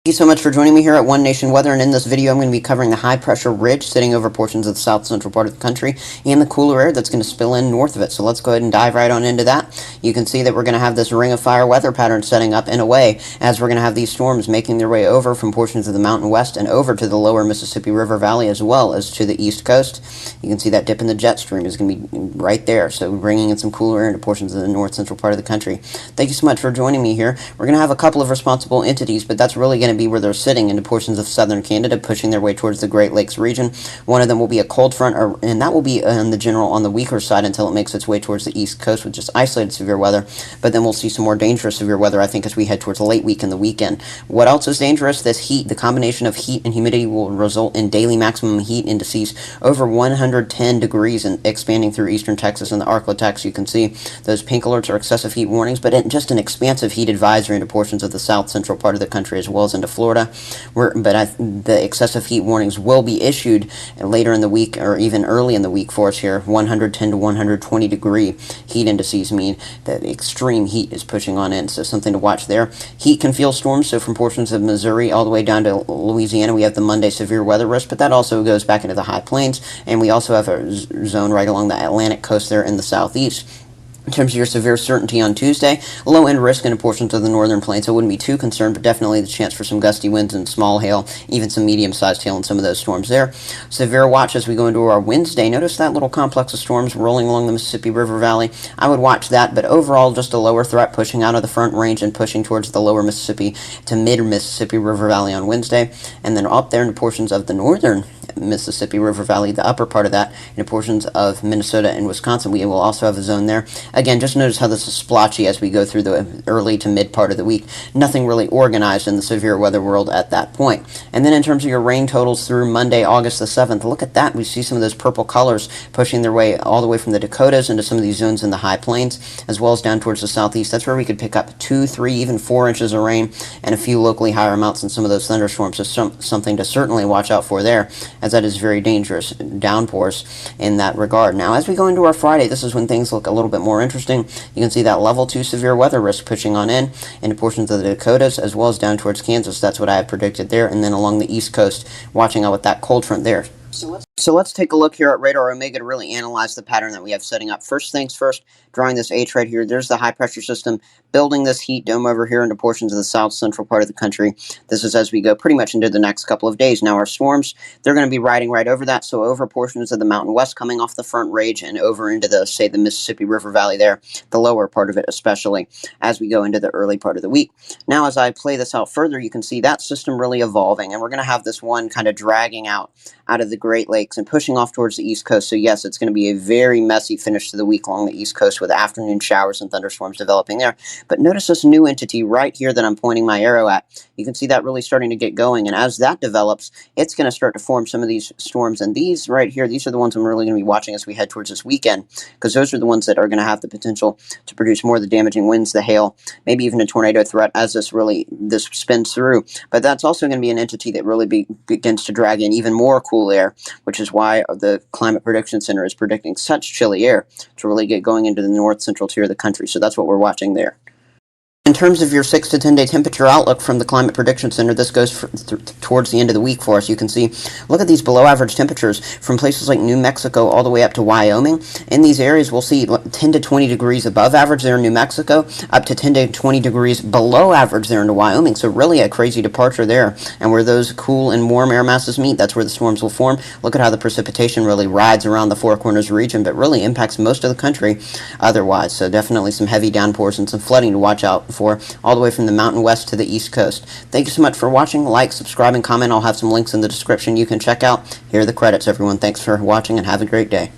Thank you so much for joining me here at One Nation Weather, and in this video I'm going to be covering the high pressure ridge sitting over portions of the south central part of the country and the cooler air that's going to spill in north of it. So let's go ahead and dive right on into that. You can see that we're going to have this ring of fire weather pattern setting up in a way as we're going to have these storms making their way over from portions of the mountain west and over to the lower Mississippi River Valley as well as to the east coast. You can see that dip in the jet stream is going to be right there, so bringing in some cooler air into portions of the north central part of the country. Thank you so much for joining me here. We're going to have a couple of responsible entities, but that's really going to be where they're sitting into portions of southern Canada, pushing their way towards the Great Lakes region. One of them will be a cold front, and that will be on the weaker side until it makes its way towards the east coast with just isolated severe weather. But then we'll see some more dangerous severe weather, I think, as we head towards the late week and the weekend. What else is dangerous? This heat, the combination of heat and humidity will result in daily maximum heat indices over 110 degrees and expanding through eastern Texas and the Arklatex. You can see those pink alerts are excessive heat warnings, but just an expansive heat advisory into portions of the south central part of the country as well as into Florida. The excessive heat warnings will be issued later in the week or even early in the week for us here. 110 to 120 degree heat indices mean that extreme heat is pushing on in, so something to watch there. Heat can fuel storms, so from portions of Missouri all the way down to Louisiana, we have the Monday severe weather risk, but that also goes back into the high plains, and we also have a zone right along the Atlantic coast there in the southeast. In terms of your severe certainty on Tuesday, low-end risk in portions of the northern plains. I wouldn't be too concerned, but definitely the chance for some gusty winds and small hail, even some medium-sized hail in some of those storms there. Severe watch as we go into our Wednesday. Notice that little complex of storms rolling along the Mississippi River Valley. I would watch that, but overall just a lower threat pushing out of the front range and pushing towards the lower Mississippi to mid-Mississippi River Valley on Wednesday. And then up there into portions of the northern Mississippi River Valley, the upper part of that, into portions of Minnesota and Wisconsin. We will also have a zone there. Again, just notice how this is splotchy as we go through the early to mid part of the week. Nothing really organized in the severe weather world at that point. And then in terms of your rain totals through Monday, August the 7th, look at that. We see some of those purple colors pushing their way all the way from the Dakotas into some of these zones in the high plains, as well as down towards the southeast. That's where we could pick up 2, 3, even 4 inches of rain and a few locally higher amounts in some of those thunderstorms. So something to certainly watch out for there, as that is very dangerous downpours in that regard. Now, as we go into our Friday, this is when things look a little bit more interesting. You can see that level 2 severe weather risk pushing on in into portions of the Dakotas as well as down towards Kansas. That's what I have predicted there. And then along the east coast, watching out with that cold front there. So let's take a look here at Radar Omega to really analyze the pattern that we have setting up. First things first, drawing this H right here. There's the high pressure system building this heat dome over here into portions of the south central part of the country. This is as we go pretty much into the next couple of days. Now our storms, they're going to be riding right over that, so over portions of the mountain west coming off the front range and over into the, say, the Mississippi River Valley there, the lower part of it especially, as we go into the early part of the week. Now as I play this out further, you can see that system really evolving, and we're going to have this one kind of dragging out of the Great Lakes and pushing off towards the east coast. So yes, it's going to be a very messy finish to the week along the east coast with afternoon showers and thunderstorms developing there. But notice this new entity right here that I'm pointing my arrow at. You can see that really starting to get going, and as that develops, it's going to start to form some of these storms. And these right here, these are the ones I'm really going to be watching as we head towards this weekend, because those are the ones that are going to have the potential to produce more of the damaging winds, the hail, maybe even a tornado threat as this spins through. But that's also going to be an entity that really begins to drag in even more cool air, which is why the Climate Prediction Center is predicting such chilly air to really get going into the north central tier of the country. So that's what we're watching there. In terms of your 6 to 10 day temperature outlook from the Climate Prediction Center, this goes towards the end of the week for us. You can see, look at these below average temperatures from places like New Mexico all the way up to Wyoming. In these areas, we'll see 10 to 20 degrees above average there in New Mexico, up to 10 to 20 degrees below average there into Wyoming. So really a crazy departure there. And where those cool and warm air masses meet, that's where the storms will form. Look at how the precipitation really rides around the Four Corners region, but really impacts most of the country otherwise. So definitely some heavy downpours and some flooding to watch out for all the way from the mountain west to the east coast. Thank you so much for watching. Like, subscribe, and comment. I'll have some links in the description you can check out. Here are the credits, everyone. Thanks for watching and have a great day.